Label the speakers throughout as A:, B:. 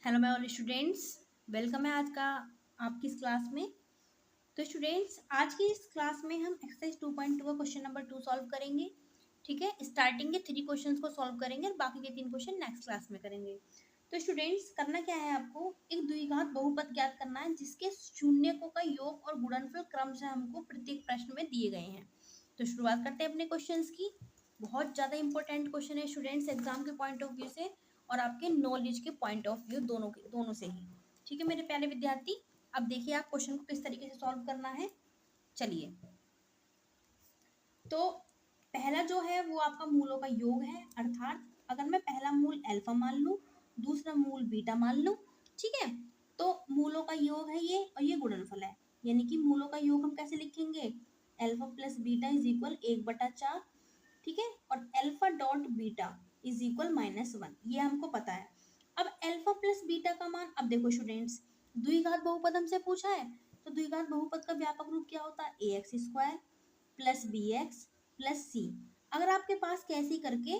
A: Hello my all students, welcome है आज का आपकी इस क्लास में। तो स्टूडेंट्स, आज की इस क्लास में हम एक्सरसाइज 2.2 का क्वेश्चन नंबर 2 सॉल्व करेंगे। ठीक है, स्टार्टिंग के 3 क्वेश्चंस को सॉल्व करेंगे और बाकी के 3 क्वेश्चन नेक्स्ट क्लास में करेंगे। तो स्टूडेंट्स, करना क्या है, आपको एक द्विघात बहुपद ज्ञात करना है जिसके शून्यकों का योग और गुणनफल क्रमशः हमको प्रत्येक प्रश्न में दिए गए हैं। तो शुरुआत करते हैं अपने क्वेश्चंस की। बहुत ज़्यादा इंपॉर्टेंट क्वेश्चन है स्टूडेंट्स, एग्जाम के पॉइंट ऑफ व्यू से और आपके नॉलेज के पॉइंट ऑफ व्यू दोनों से ही। ठीक है मेरे प्यारे विद्यार्थी, अब देखिए आप क्वेश्चन को किस तरीके से सॉल्व करना है। चलिए, तो पहला जो है वो आपका मूलों का योग है, अर्थात अगर मैं पहला मूल अल्फा मान लूं, दूसरा मूल बीटा मान लूं, ठीक है, तो मूलों का योग है ये और ये गुणनफल है। यानी कि मूलों का योग हम कैसे लिखेंगे, alpha plus beta is equal 1/4। ठीक है, और alpha dot beta is equal -1, ये हमको पता है। अब अल्फा प्लस बीटा का मान, अब देखो स्टूडेंट्स, द्विघात बहुपद हमसे पूछा है, तो द्विघात बहुपद का व्यापक रूप क्या होता है, ax² plus bx plus c। अगर आपके पास कैसे करके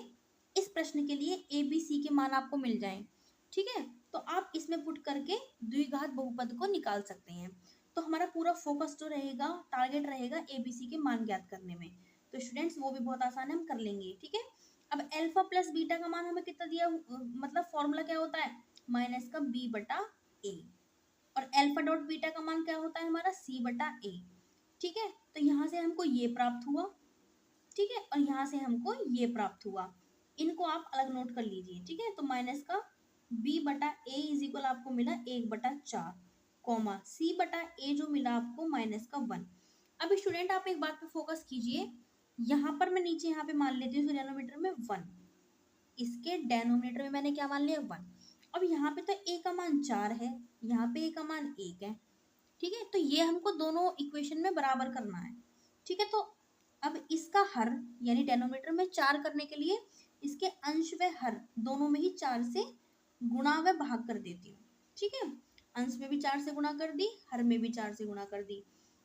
A: इस प्रश्न के लिए a b c के मान आपको मिल जाएं, ठीक है, तो आप इसमें पुट करके द्विघात बहुपद को निकाल सकते हैं। तो हमारा पूरा फोकस जो रहेगा, टारगेट रहेगा ए बी सी के मान ज्ञात करने में। तो स्टूडेंट्स वो भी बहुत आसान है, हम कर लेंगे। ठीक है, अब अल्फा प्लस बीटा का मान हमें कितना दिया, मतलब फॉर्मूला क्या होता है, माइनस का b/a, और अल्फा डॉट बीटा का मान क्या होता है हमारा, c/a। ठीक है, तो यहाँ से हमको ये प्राप्त हुआ, ठीक है, और यहाँ से हमको ये प्राप्त हुआ। इनको आप अलग नोट कर लीजिए। ठीक है, तो माइनस का b/a इज इक्वल आपको मिला 1/4, कॉमा c/a जो मिला आपको -1। अब स्टूडेंट आप एक बात पे फोकस कीजिए, यहाँ पर मैं नीचे यहाँ पे मान लेती हूँ डिनोमिनेटर में 1, इसके डेनोमिनेटर में मैंने क्या मान लिया 1। अब यहाँ पे तो a का मान 4 है, यहाँ पे a का मान 1 है। ठीक है, तो ये हमको दोनों इक्वेशन में बराबर करना है। ठीक है, तो अब इसका हर यानी डेनोमिनेटर में 4 करने के लिए इसके अंश व हर दोनों में ही 4 से गुणा व भाग कर देती हूँ। ठीक है, अंश में भी 4 से गुणा कर दी, हर में भी 4 से गुणा कर दी,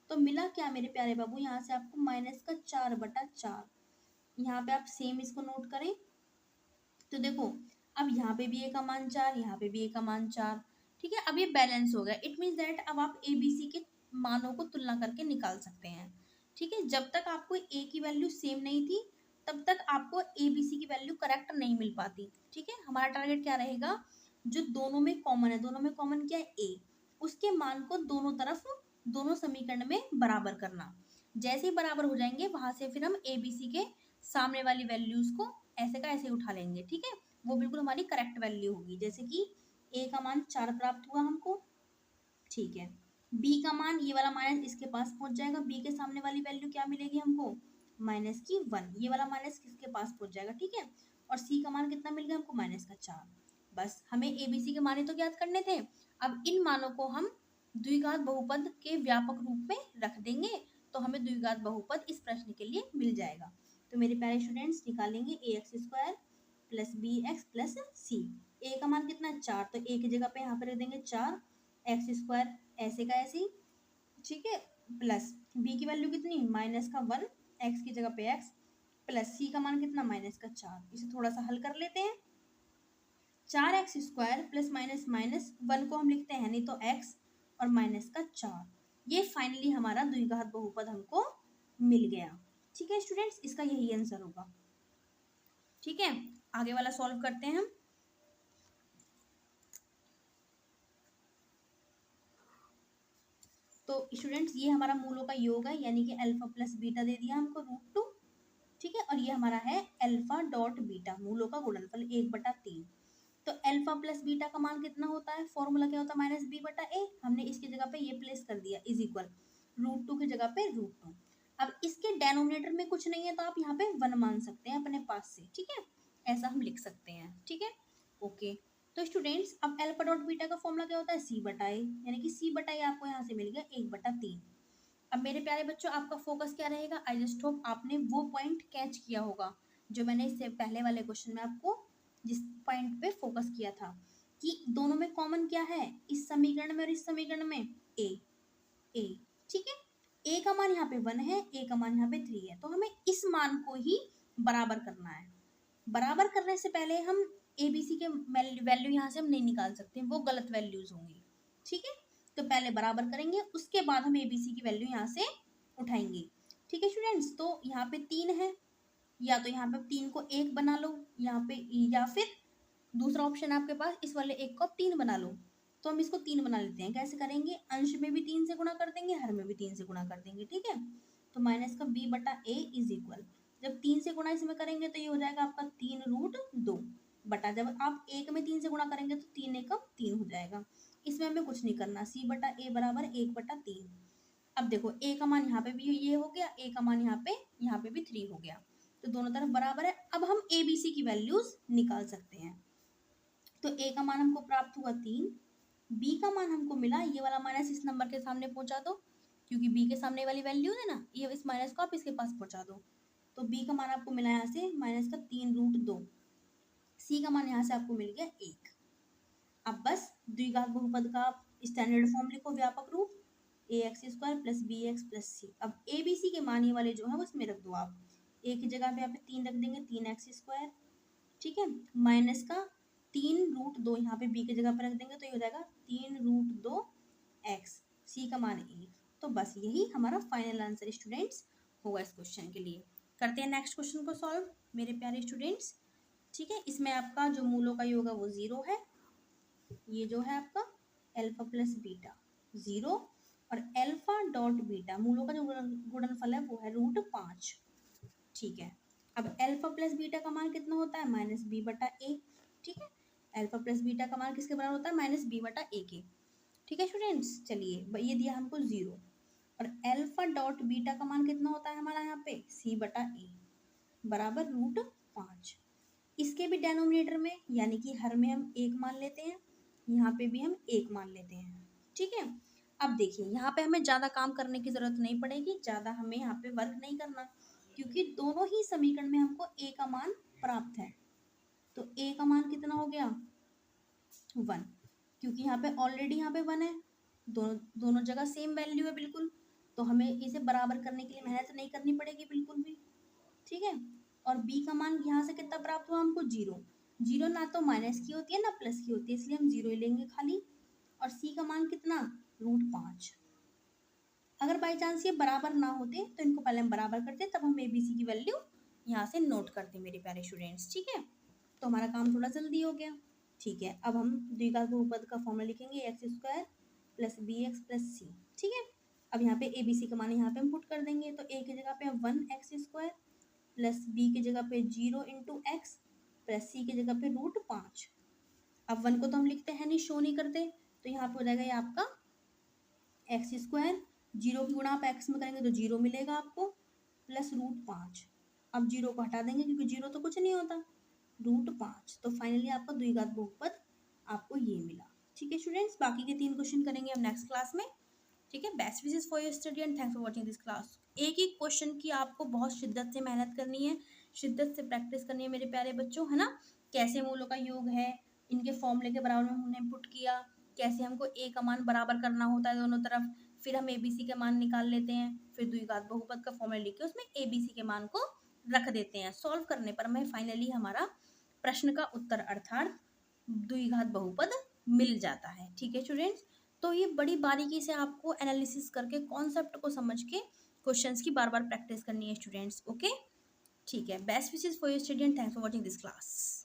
A: तो मिला क्या मेरे प्यारे बाबू, यहाँ से आपको -4/4। यहाँ पे आप सेम इसको नोट करें, तो देखो अब यहाँ पे भी a का मान 4, यहाँ पे भी a का मान 4। ठीक है, अब ये बैलेंस हो गया। इट मीन्स दैट अब आप ए बी सी के मानों को तुलना करके निकाल सकते हैं। ठीक है, जब तक आपको a की वैल्यू सेम नहीं थी तब तक आपको ए बी सी की वैल्यू करेक्ट नहीं मिल पाती। ठीक है, हमारा टारगेट क्या रहेगा, जो दोनों में कॉमन है, दोनों में कॉमन क्या है a, उसके मान को दोनों तरफ दोनों समीकरण में बराबर करना। जैसे ही बराबर हो जाएंगे वहां से फिर हम ए बी सी के सामने वाली वैल्यूज को ऐसे का ऐसे उठा लेंगे। ठीक है, वो बिल्कुल हमारी करेक्ट वैल्यू होगी। जैसे कि a का मान 4 प्राप्त हुआ हमको, ठीक है, b का मान ये वाला माइनस इसके पास पहुंच जाएगा, b के सामने वाली वैल्यू क्या मिलेगी हमको, -1, ये वाला माइनस किसके पास पहुंच जाएगा। ठीक है, और c का मान कितना मिल गया हमको, -4। बस हमें abc के मान तो ज्ञात करने थे। अब इन मानों को हम द्विघात बहुपद के व्यापक रूप में रख देंगे, तो हमें द्विघात बहुपद इस प्रश्न के लिए मिल जाएगा। तो मेरे प्यारे स्टूडेंट्स, निकालेंगे ax² plus bx plus c। a का मान कितना है 4, तो a की जगह पे यहाँ पे रख देंगे 4x² ऐसे का ऐसे ही। ठीक है, प्लस b की वैल्यू कितनी, -1, x की जगह पे x, प्लस c का मान कितना, -4। इसे थोड़ा सा हल कर लेते हैं। 4x² प्लस माइनस माइनस 1 को हम लिखते हैं नहीं तो x, और -4, ये फाइनली हमारा द्विघात बहुपद हमको मिल गया। ठीक है स्टूडेंट्स, इसका यही आंसर होगा। ठीक है, आगे वाला सॉल्व करते हैं हम। तो स्टूडेंट्स, ये हमारा मूलों का योग है, यानी कि अल्फा प्लस बीटा दे दिया हमको √2। ठीक है, और ये हमारा है अल्फा डॉट बीटा, मूलों का गुणनफल 1/3। तो अल्फा प्लस बीटा का मान कितना होता है, फॉर्मूला क्या होता है, -b/a। हमने इसकी जगह पे ये प्लेस कर दिया, इज इक्वल √2 की जगह पे √2। अब इसके डेनोमिनेटर में कुछ नहीं है तो आप यहाँ पे 1 मान सकते हैं अपने पास से। ठीक है, ऐसा हम लिख सकते हैं। ठीक है, ओके। तो स्टूडेंट्स, अब अल्फा डॉट बीटा का फॉर्मूला क्या होता है, c/a, यानी कि c/a आपको यहाँ से मिल गया 1/3। अब मेरे प्यारे बच्चों, आपका फोकस क्या रहेगा, आई जस्ट होप आपने वो पॉइंट कैच किया होगा जो मैंने इससे पहले वाले क्वेश्चन में आपको जिस पॉइंट पे फोकस किया था, कि दोनों में कॉमन क्या है, इस समीकरण में और इस समीकरण में a। ठीक है, a का मान यहाँ पे 1 है, a का मान यहाँ पे 3 है, तो हमें इस मान को ही बराबर करना है। बराबर करने से पहले हम ABC के वैल्यू यहाँ से हम नहीं निकाल सकते, वो गलत वैल्यूज होंगी, ठीक है। तो पहले बराबर करेंगे, उसके बाद हम ABC की वैल्यू यहाँ से उठाएंगे, ठीक है स्टूडेंट्स। तो यहाँ पे 3 है, या तो यहाँ पे 3 को 1 बना लो यहाँ पे, या फिर दूसरा ऑप्शन आपके पास इस वाले 1 को आप 3 बना लो। तो हम इसको 3 बना लेते हैं। कैसे करेंगे, अंश में भी 3 से गुणा कर देंगे, हर में भी 3 से गुणा कर देंगे, ठीक है। तो माइनस का b बटा a इज इक्वल, जब 3 से गुणा इसमें करेंगे तो ये हो जाएगा आपका 3√2 बटा, जब आप 1 में 3 से गुणा करेंगे तो 3 एकम 3 हो जाएगा। इसमें हमें कुछ नहीं करना, c बटा a बराबर 1/3। अब देखो a का मान यहाँ पे भी ये हो गया, a का मान यहाँ पे भी 3 हो गया, तो दोनों तरफ बराबर है। अब हम ABC की वैल्यूज निकाल सकते हैं। तो a का मान हमको प्राप्त हुआ 3, b का मान हमको मिला, ये वाला माइनस इस नंबर के सामने पहुंचा दो, क्योंकि b के सामने वाली वैल्यू है ना, ये इस माइनस को आप इसके पास पहुंचा दो। तो b का मान आपको मिला यहाँ से माइनस का 3√2, c का मान यहाँ से आपको मिल गया 1। अब बस द्विघात बहुपद का स्टैंडर्ड फॉर्म लिखो, व्यापक रूप ax² + bx + c। अब ABC के मान ये वाले जो है वो इसमें रख दो आप, a की जगह पे यहाँ पे 3 रख देंगे, 3x², ठीक है, माइनस का 3√2 यहाँ पे b की जगह पर रख देंगे, तो ये हो जाएगा 3√2x, c का मान 1। तो बस यही हमारा फाइनल आंसर स्टूडेंट्स होगा इस क्वेश्चन के लिए। करते हैं नेक्स्ट क्वेश्चन को सॉल्व मेरे प्यारे स्टूडेंट्स, ठीक है। इसमें आपका जो मूलों का योग है वो 0 है, ये जो है आपका अल्फा प्लस बीटा 0, और अल्फा डॉट बीटा मूलों का जो गुणनफल है वो है √5, ठीक है। अब अल्फा प्लस बीटा का मान कितना होता है, -b/a, ठीक है। अल्फा प्लस बीटा का मान किसके बराबर होता है, -b/a के, ठीक है स्टूडेंट्स। चलिए ये दिया हमको 0, और अल्फा डॉट बीटा का मान कितना होता है हमारा यहाँ पे c/a बराबर √5। इसके भी डेनोमिनेटर में यानी कि हर में हम 1 मान लेते हैं, यहाँ पे भी हम 1 मान लेते हैं, ठीक है। अब देखिए यहाँ पे हमें ज़्यादा काम करने की ज़रूरत नहीं पड़ेगी, ज़्यादा हमें यहाँ पे वर्क नहीं करना, क्योंकि दोनों ही समीकरण में हमको a का मान प्राप्त है। तो a का मान कितना हो गया 1, क्योंकि यहाँ पे ऑलरेडी यहाँ पे 1 है, दोनों जगह सेम वैल्यू है बिल्कुल, तो हमें इसे बराबर करने के लिए मेहनत नहीं करनी पड़ेगी बिल्कुल भी, ठीक है। और b का मान यहाँ से कितना प्राप्त हुआ हमको 0, 0 ना तो माइनस की होती है ना प्लस की होती है, इसलिए हम 0 ही लेंगे खाली। और c का मान कितना √5। अगर बाई चांस ये बराबर ना होते तो इनको पहले हम बराबर करते, तब हम ABC की वैल्यू यहाँ से नोट करते मेरे प्यारे स्टूडेंट्स, ठीक है। तो हमारा काम थोड़ा जल्दी हो गया, ठीक है। अब हम द्विघात बहुपद का फॉर्मूला लिखेंगे x² + bx + c, ठीक है। अब यहाँ पे ABC का मान यहाँ पे हम पुट कर देंगे, तो a की जगह पे 1x² + b की जगह पे 0 × x + c की जगह पे √5। अब 1 को तो हम लिखते हैं नहीं, शो नहीं करते, तो यहाँ पे हो जाएगा ये आपका x², 0 की गुणा आप x में करेंगे तो 0 मिलेगा आपको, प्लस √5। अब 0 को हटा देंगे क्योंकि 0 तो कुछ नहीं होता, √5। तो फाइनली आपका द्विघात बहुपद आपको ये मिला, ठीक है स्टूडेंट्स। बाकी के 3 क्वेश्चन करेंगे हम नेक्स्ट क्लास में, ठीक है। Best wishes for your study and thanks for watching this class. एक ही क्वेश्चन की आपको बहुत शिद्दत से मेहनत करनी है, शिद्दत से प्रैक्टिस करनी है मेरे प्यारे बच्चों, है ना। कैसे मूलों का योग है, इनके फॉर्मूले के बराबर में हमने पुट किया, कैसे हमको a का मान बराबर करना होता है दोनों तरफ, फिर हम ABC के मान निकाल लेते हैं, फिर द्विघात बहुपद का फॉर्मूला लिख के उसमें ABC के मान को रख देते हैं। सॉल्व करने पर हमें फाइनली हमारा प्रश्न का उत्तर अर्थात द्विघात बहुपद मिल जाता है, ठीक है स्टूडेंट्स। तो ये बड़ी बारीकी से आपको एनालिसिस करके कॉन्सेप्ट को समझ के क्वेश्चंस की बार बार प्रैक्टिस करनी है स्टूडेंट्स, ओके। ठीक है, best wishes for your study and thanks for watching this class.